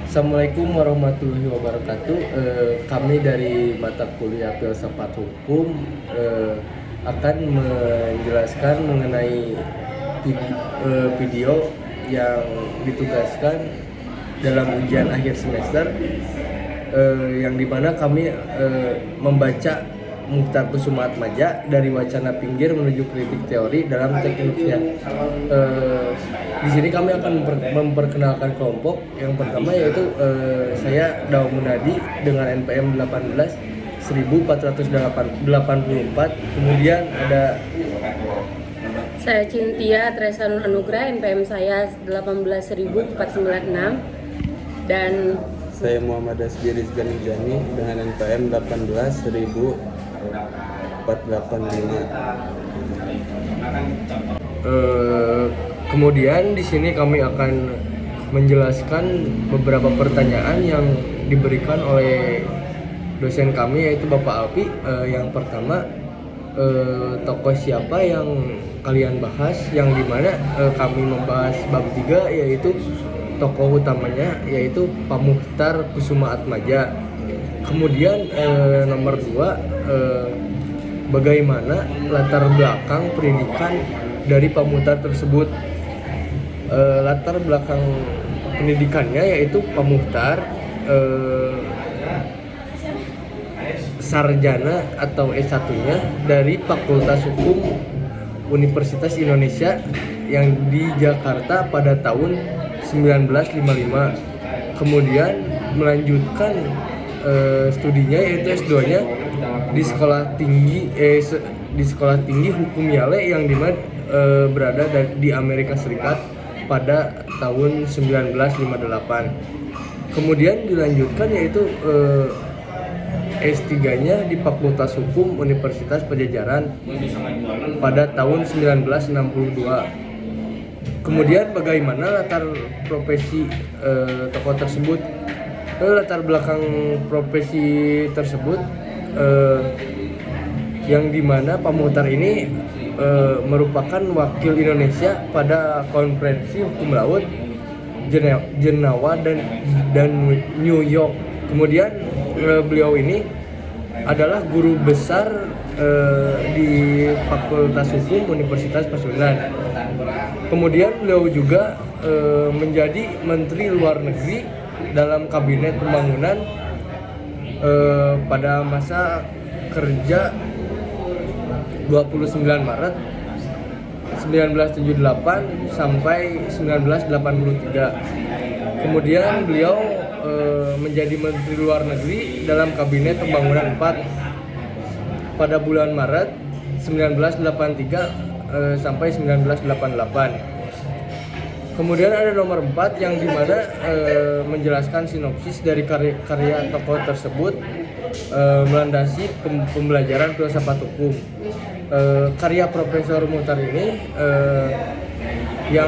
Assalamualaikum warahmatullahi wabarakatuh. Kami dari mata kuliah Filsafat Hukum akan menjelaskan mengenai video yang ditugaskan dalam ujian akhir semester, yang dimana kami membaca Muchtar Kusumaatmadja dari wacana pinggir menuju kritik teori dalam teknik. Di sini kami akan memperkenalkan kelompok. Yang pertama yaitu saya Dawa Munadi dengan NPM 18 1484. Kemudian ada Saya Cintia Tresanur Anugrah, NPM saya 18496, dan Saya Muhammad Asbi Rizgan Ujani dengan NPM 18485. kemudian di sini kami akan menjelaskan beberapa pertanyaan yang diberikan oleh dosen kami yaitu Bapak Alpi. Yang pertama, tokoh siapa yang kalian bahas, yang dimana kami membahas bab 3 yaitu tokoh utamanya yaitu Pak Muchtar Kusumaatmadja. Kemudian nomor 2, bagaimana latar belakang pendidikan dari Pak Muchtar tersebut. Latar belakang pendidikannya yaitu Pak Muchtar sarjana atau S1-nya dari Fakultas Hukum Universitas Indonesia yang di Jakarta pada tahun 1955. Kemudian melanjutkan studinya yaitu S2-nya di Sekolah Tinggi Hukum Yale yang dimana berada di Amerika Serikat pada tahun 1958. Kemudian dilanjutkan yaitu S3-nya di Fakultas Hukum Universitas Padjadjaran pada tahun 1962. Kemudian bagaimana latar profesi tokoh tersebut, latar belakang profesi tersebut, yang dimana Pak Muchtar ini merupakan wakil Indonesia pada Konferensi Hukum Laut Jenewa dan New York. Kemudian beliau ini adalah guru besar di Fakultas Hukum Universitas Pasundan. Kemudian beliau juga menjadi Menteri Luar Negeri dalam Kabinet Pembangunan pada masa kerja 29 Maret 1978 sampai 1983. Kemudian beliau menjadi Menteri Luar Negeri dalam Kabinet Pembangunan 4 pada bulan Maret 1983 sampai 1988. Kemudian ada nomor 4 yang dimana menjelaskan sinopsis dari karya tokoh tersebut melandasi pembelajaran filsafat hukum. Karya Profesor Muchtar ini yang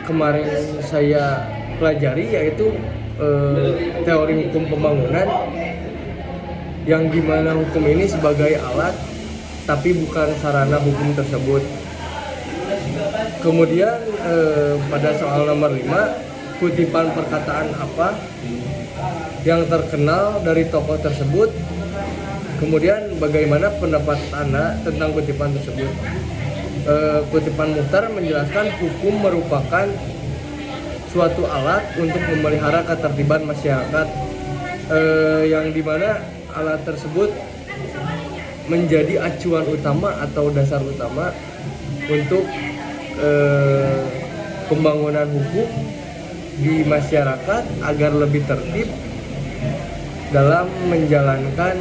kemarin saya pelajari yaitu teori hukum pembangunan, yang dimana hukum ini sebagai alat tapi bukan sarana hukum tersebut. Kemudian pada soal nomor 5, kutipan perkataan apa yang terkenal dari tokoh tersebut. Kemudian bagaimana pendapat Anda tentang kutipan tersebut. Kutipan Muchtar menjelaskan hukum merupakan suatu alat untuk memelihara ketertiban masyarakat, yang dimana alat tersebut menjadi acuan utama atau dasar utama untuk pembangunan hukum di masyarakat agar lebih tertib dalam menjalankan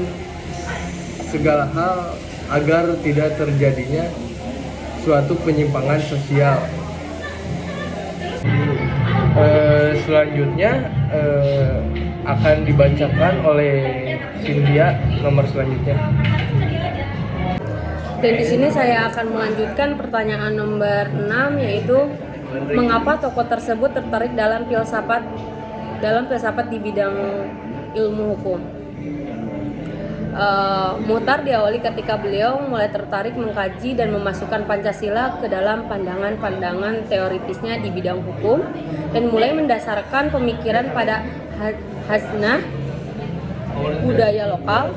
segala hal agar tidak terjadinya suatu penyimpangan sosial. Selanjutnya akan dibacakan oleh Cynthia nomor selanjutnya. Dan di sini saya akan melanjutkan pertanyaan nomor 6, yaitu mengapa tokoh tersebut tertarik dalam filsafat di bidang ilmu hukum. Muhtar diawali ketika beliau mulai tertarik mengkaji dan memasukkan Pancasila ke dalam pandangan-pandangan teoritisnya di bidang hukum dan mulai mendasarkan pemikiran pada khaznah budaya lokal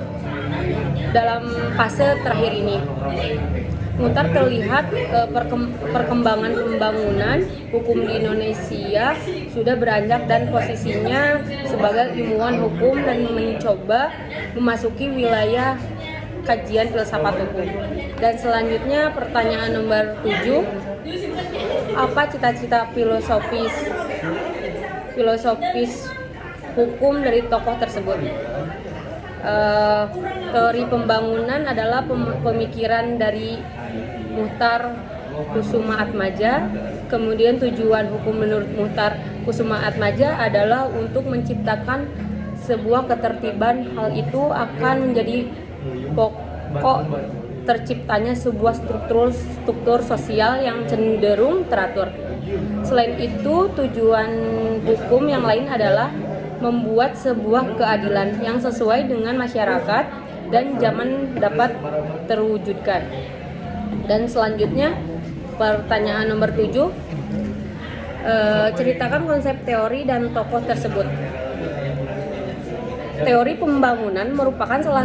dalam fase terakhir ini. Muhtar terlihat perkembangan pembangunan hukum di Indonesia sudah beranjak dan posisinya sebagai ilmuwan hukum dan mencoba memasuki wilayah kajian filsafat hukum. Dan selanjutnya pertanyaan nomor 7, apa cita-cita filosofis hukum dari tokoh tersebut? Teori pembangunan adalah pemikiran dari Muhtar Kusumaatmadja. Kemudian tujuan hukum menurut Muhtar Kusumaatmadja adalah untuk menciptakan sebuah ketertiban. Hal itu akan menjadi pokok terciptanya sebuah struktur sosial yang cenderung teratur. Selain itu, tujuan hukum yang lain adalah membuat sebuah keadilan yang sesuai dengan masyarakat dan zaman dapat terwujudkan. Dan selanjutnya pertanyaan nomor 7, ceritakan konsep teori dan tokoh tersebut. Teori pembangunan merupakan salah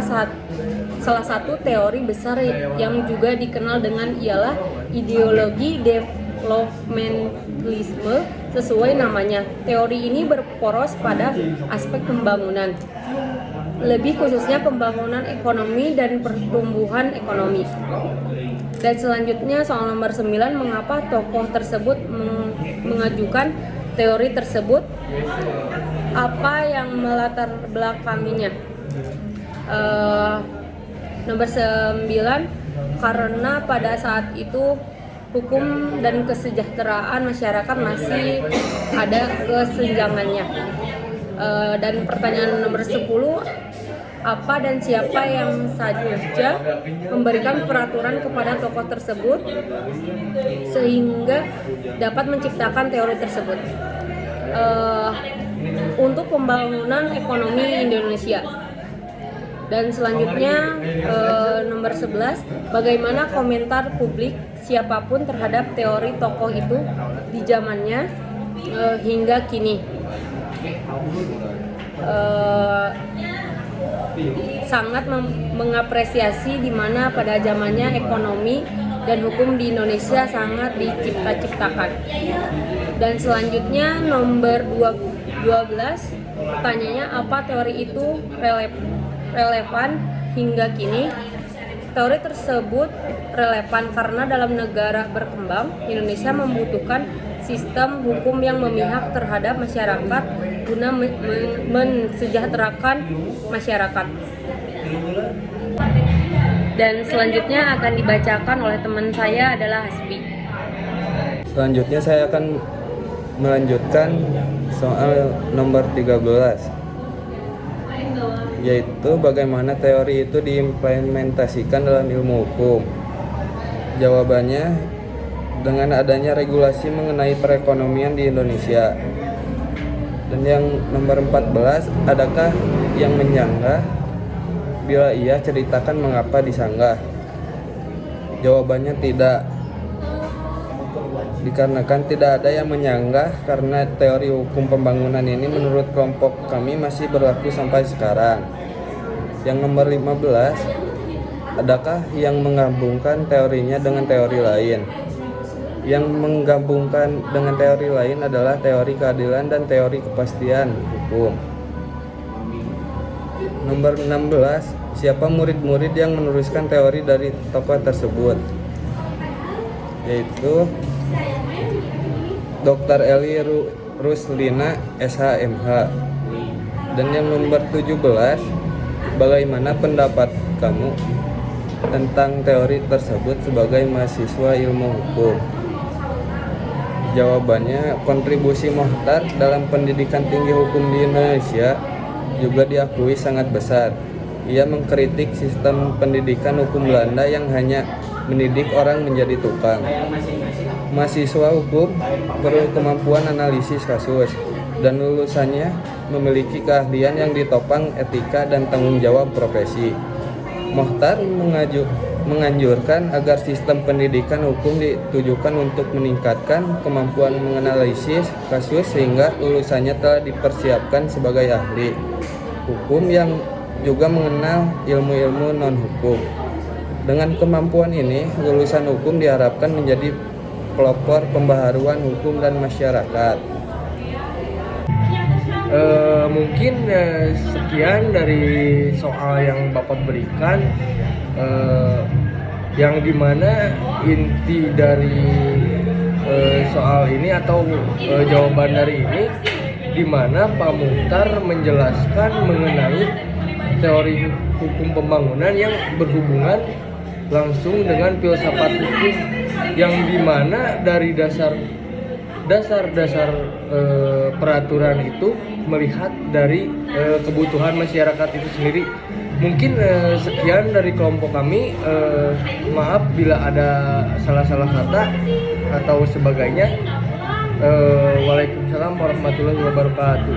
satu teori besar yang juga dikenal dengan ialah ideologi developmentalisme. Sesuai namanya, teori ini berporos pada aspek pembangunan, lebih khususnya pembangunan ekonomi dan pertumbuhan ekonomi. Dan selanjutnya soal nomor 9, mengapa tokoh tersebut mengajukan teori tersebut? Apa yang melatar belakanginya? Nomor 9, karena pada saat itu hukum dan kesejahteraan masyarakat masih ada kesenjangannya. Dan pertanyaan nomor 10, apa dan siapa yang saja memberikan peraturan kepada tokoh tersebut sehingga dapat menciptakan teori tersebut untuk pembangunan ekonomi Indonesia. Dan selanjutnya nomor 11, bagaimana komentar publik siapapun terhadap teori tokoh itu di zamannya hingga kini. Sangat mengapresiasi di mana pada zamannya ekonomi dan hukum di Indonesia sangat dicipta-ciptakan. Dan selanjutnya nomor 12, pertanyaannya, apa teori itu relevan hingga kini? Teori tersebut relevan karena dalam negara berkembang, Indonesia membutuhkan sistem hukum yang memihak terhadap masyarakat guna mensejahterakan masyarakat. Dan selanjutnya akan dibacakan oleh teman saya adalah Hasbi. Selanjutnya saya akan melanjutkan soal nomor 13, yaitu bagaimana teori itu diimplementasikan dalam ilmu hukum. Jawabannya, dengan adanya regulasi mengenai perekonomian di Indonesia. Dan yang nomor 14, adakah yang menyanggah? Bila iya, ceritakan mengapa disanggah. Jawabannya tidak. Dikarenakan tidak ada yang menyanggah karena teori hukum pembangunan ini menurut kelompok kami masih berlaku sampai sekarang. Yang nomor 15, adakah yang menggabungkan teorinya dengan teori lain? Yang menggabungkan dengan teori lain adalah teori keadilan dan teori kepastian hukum. Nomor 16, siapa murid-murid yang menuliskan teori dari tokoh tersebut? Yaitu Dr. Eli Ruslina SHMH. Dan yang nomor 17, bagaimana pendapat kamu tentang teori tersebut sebagai mahasiswa ilmu hukum? Jawabannya, kontribusi Muhtar dalam pendidikan tinggi hukum di Indonesia juga diakui sangat besar. Ia mengkritik sistem pendidikan hukum Belanda yang hanya mendidik orang menjadi tukang. Mahasiswa hukum perlu kemampuan analisis kasus, dan lulusannya memiliki keahlian yang ditopang etika dan tanggung jawab profesi. Mohtar menganjurkan agar sistem pendidikan hukum ditujukan untuk meningkatkan kemampuan menganalisis kasus sehingga lulusannya telah dipersiapkan sebagai ahli hukum yang juga mengenal ilmu-ilmu non-hukum. Dengan kemampuan ini, lulusan hukum diharapkan menjadi pelopor pembaharuan hukum dan masyarakat. Mungkin sekian dari soal yang Bapak berikan, yang dimana inti dari soal ini atau jawaban dari ini, dimana Pak Muhtar menjelaskan mengenai teori hukum pembangunan yang berhubungan langsung dengan filsafat hukum, yang dimana dari dasar peraturan itu melihat dari kebutuhan masyarakat itu sendiri. Mungkin sekian dari kelompok kami. Maaf bila ada salah-salah kata atau sebagainya. Waalaikumsalam warahmatullahi wabarakatuh.